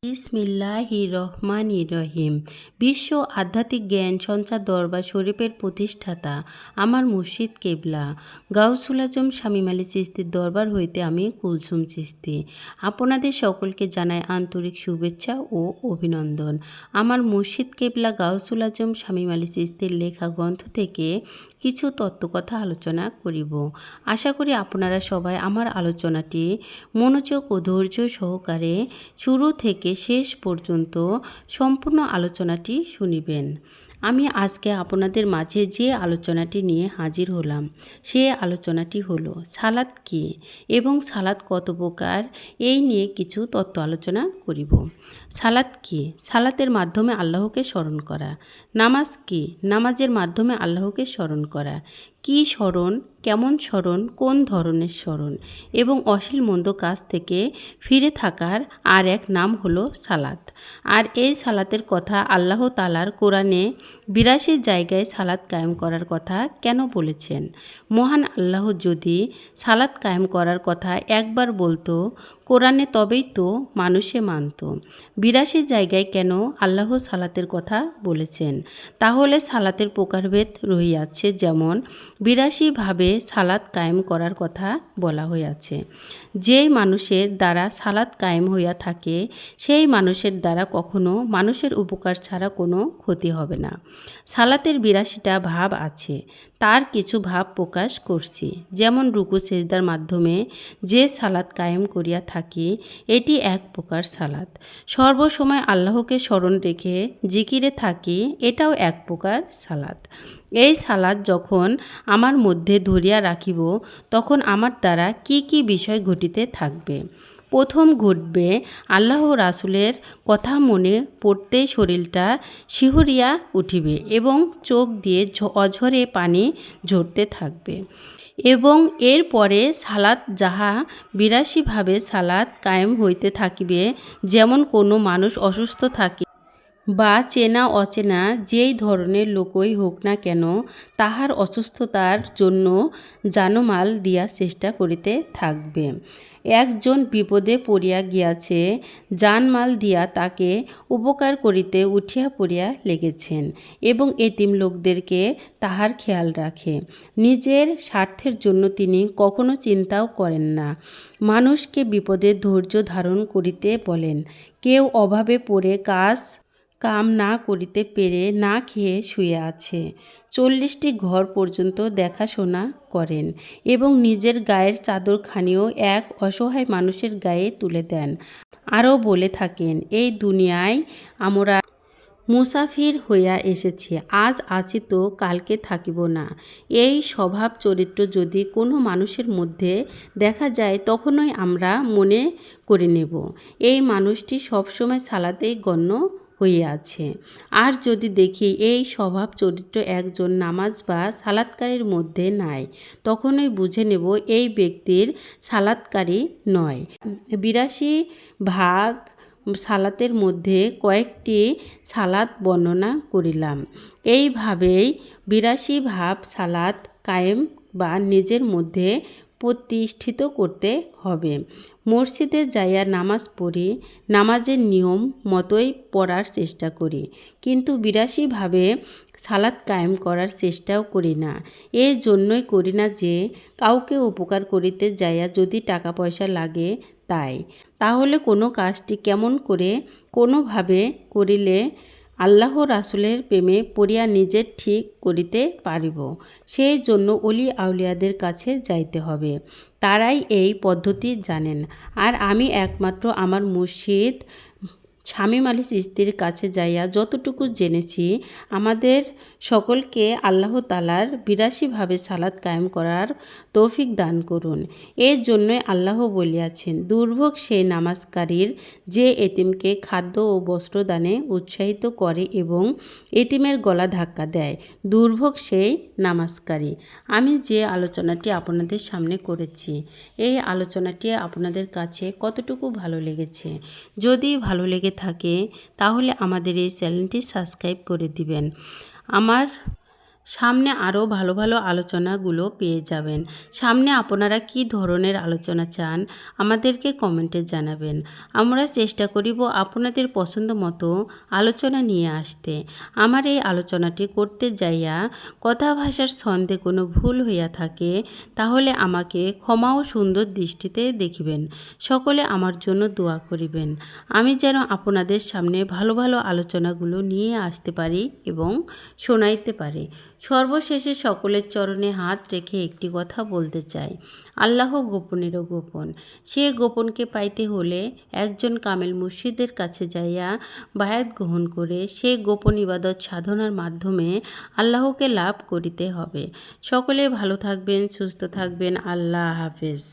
বিসমিল্লাহির রহমানির রহিম। বিশ্ব আধ্যাত্মিক জ্ঞান সঞ্চার দরবার শরীফের প্রতিষ্ঠাতা আমার মুর্শিদ কেবলা গাউসুল আজম শামীম আলী চিশতির দরবার হইতে আমি কুলসুম চিশতি আপনাদের সকলকে জানাই আন্তরিক শুভেচ্ছা ও অভিনন্দন। আমার মুর্শিদ কেবলা গাউসুল আজম শামীম আলী চিশতির লেখা গ্রন্থ থেকে কিছু তত্ত্বকথা আলোচনা করিব। আশা করি আপনারা সবাই আমার আলোচনাটি মনোযোগ ও ধৈর্য সহকারে শুরু থেকে শেষ পর্যন্ত সম্পূর্ণ আলোচনাটি শুনিবেন। আমি আজকে আপনাদের মাঝে যে আলোচনাটি নিয়ে হাজির হলাম সে আলোচনাটি হলো সালাত কী এবং সালাত কত প্রকার, এই নিয়ে কিছু তত্ত্ব আলোচনা করিব। সালাত কী? সালাতের মাধ্যমে আল্লাহকে স্মরণ করা। নামাজ কী? নামাজের মাধ্যমে আল্লাহকে স্মরণ করা। কী স্মরণ, কেমন স্মরণ, কোন ধরনের স্মরণ এবং অশ্লীল মন্দ কাজ থেকে ফিরে থাকার আর এক নাম হলো সালাত। আর এই সালাতের কথা আল্লাহ তাআলার কোরআনে ৮২ জায়গায় সালাত কায়েম করার কথা কেন বলেছেন? মহান আল্লাহ যদি সালাত কায়েম করার কথা একবার বলতো কোরআনে, তবেই তো মানুষে মানত। ৮২ জায়গায় কেন আল্লাহ সালাতের কথা বলেছেন? তাহলে সালাতের প্রকারভেদ রহিয়াছে, যেমন ৮২ভাবে সালাত কায়েম করার কথা বলা হইয়াছে। যেই মানুষের দ্বারা সালাত কায়েম হইয়া থাকে সেই মানুষের দ্বারা কখনো মানুষের উপকার ছাড়া কোনো ক্ষতি হবে না। সালাতের ৮২টা ভাব আছে, তার কিছু ভাব প্রকাশ করছি। যেমন রুকু সেজদার মাধ্যমে যে সালাত কায়েম করিয়া থাকি, এটি এক প্রকার সালাত। সর্বসময় আল্লাহকে স্মরণ রেখে জিকিরে থাকি, এটাও এক প্রকার সালাত। এই সালাত যখন আমার মধ্যে ধরিয়া রাখিব, তখন আমার দ্বারা কি কি বিষয় ঘটিতে থাকবে। প্রথম ঘটবে, আল্লাহ রাসূলের কথা মনে পড়তেই শরীরটা শিহরিয়া উঠিবে এবং চোখ দিয়ে অঝরে পানি ঝরতে থাকবে। এবং এরপরে সালাত যাহা ৮২ভাবে সালাত কায়েম হইতে থাকিবে, যেমন কোনো মানুষ অসুস্থ থাকে বা চেনা অচেনা যেই ধরনের লোকই হোক না কেন, তাহার অসুস্থতার জন্য জানমাল দিয়া চেষ্টা করিতে থাকবে। একজন বিপদে পড়িয়া গিয়াছে, জানমাল দিয়া তাকে উপকার করিতে উঠিয়া পড়িয়া লেগেছেন এবং এতিম লোকদেরকে তাহার খেয়াল রাখে। নিজের স্বার্থের জন্য তিনি কখনো চিন্তাও করেন না। মানুষকে বিপদে ধৈর্য ধারণ করিতে বলেন। কেউ অভাবে পড়ে কাম না করিতে পেরে না খেয়ে শুয়ে আছে, ৪০টি ঘর পর্যন্ত দেখাশোনা করেন এবং নিজের গায়ের চাদরখানিও এক অসহায় মানুষের গায়ে তুলে দেন। আরও বলে থাকেন, এই দুনিয়ায় আমরা মুসাফির হইয়া এসেছি, আজ আছি তো কালকে থাকিব না। এই স্বভাব চরিত্র যদি কোনো মানুষের মধ্যে দেখা যায়, তখনই আমরা মনে করে নেব এই মানুষটি সবসময় সালাতেই গণ্য হইয়াছে। আর যদি দেখি এই স্বভাব চরিত্র একজন নামাজ বা সালাতকারীর মধ্যে নাই, তখনই বুঝে নেব এই ব্যক্তির সালাতকারী নয়। ৮২ ভাগ সালাতের মধ্যে কয়েকটি সালাত বর্ণনা করিলাম। এইভাবেই ৮২ ভাব সালাত কায়েম বা নিজের মধ্যে প্রতিষ্ঠিত করতে হবে। মসজিদে যাইয়া নামাজ পড়ি, নামাজের নিয়ম মতোই পড়ার চেষ্টা করি, কিন্তু ৮২ভাবে সালাত কায়েম করার চেষ্টাও করি না। এই জন্যই করি না যে কাউকে উপকার করিতে যাইয়া যদি টাকা পয়সা লাগে তাহলে কোনো কাজটি কেমন করে কোনোভাবে করিলে আল্লাহ রাসূলের প্রেমে পড়িয়া নিজে ঠিক করিতে পারিব, সেই জন্য অলি আউলিয়াদের কাছে যাইতে হবে। তারাই এই পদ্ধতি জানেন। আর আমি একমাত্র আমার মুর্শিদ শামীম আলী চিশতির কাছে যাইয়া যতটুকু জেনেছি, আমাদের সকলকে আল্লাহ তাআলার ৮২ভাবে সালাত কায়েম করার তৌফিক দান করুন। এর জন্যই আল্লাহ বলিয়াছেন, দুর্ভোগ সেই নামাজকারীর যে এতিমকে খাদ্য ও বস্ত্রদানে উৎসাহিত করে এবং এতিমের গলা ধাক্কা দেয়। দুর্ভোগ সেই নামাজকারী। আমি যে আলোচনাটি আপনাদের সামনে করেছি, এই আলোচনাটি আপনাদের কাছে কতটুকু ভালো লেগেছে? যদি ভালো লেগে থাকে তাহলে আমাদের এই চ্যানেলটি সাবস্ক্রাইব করে দিবেন। আমার সামনে আরও ভালো ভালো আলোচনাগুলো পেয়ে যাবেন। সামনে আপনারা কি ধরনের আলোচনা চান আমাদেরকে কমেন্টে জানাবেন। আমরা চেষ্টা করিব আপনাদের পছন্দ মতো আলোচনা নিয়ে আসতে। আমার এই আলোচনাটি করতে যাইয়া কথা ভাষার ছন্দে কোনো ভুল হইয়া থাকে তাহলে আমাকে ক্ষমা ও সুন্দর দৃষ্টিতে দেখিবেন। সকলে আমার জন্য দোয়া করিবেন, আমি যেন আপনাদের সামনে ভালো ভালো আলোচনাগুলো নিয়ে আসতে পারি এবং শোনাইতে পারি। সর্বশেষে সকলের চরণে হাত রেখে একটি কথা বলতে চাই, আল্লাহ গোপনেরও গোপন। সে গোপনকে পাইতে হলে একজন কামেল মুর্শিদের কাছে যাইয়া বায়াত গ্রহণ করে সে গোপন ইবাদত সাধনার মাধ্যমে আল্লাহকে লাভ করিতে হবে। সকলে ভালো থাকবেন, সুস্থ থাকবেন। আল্লাহ হাফেজ।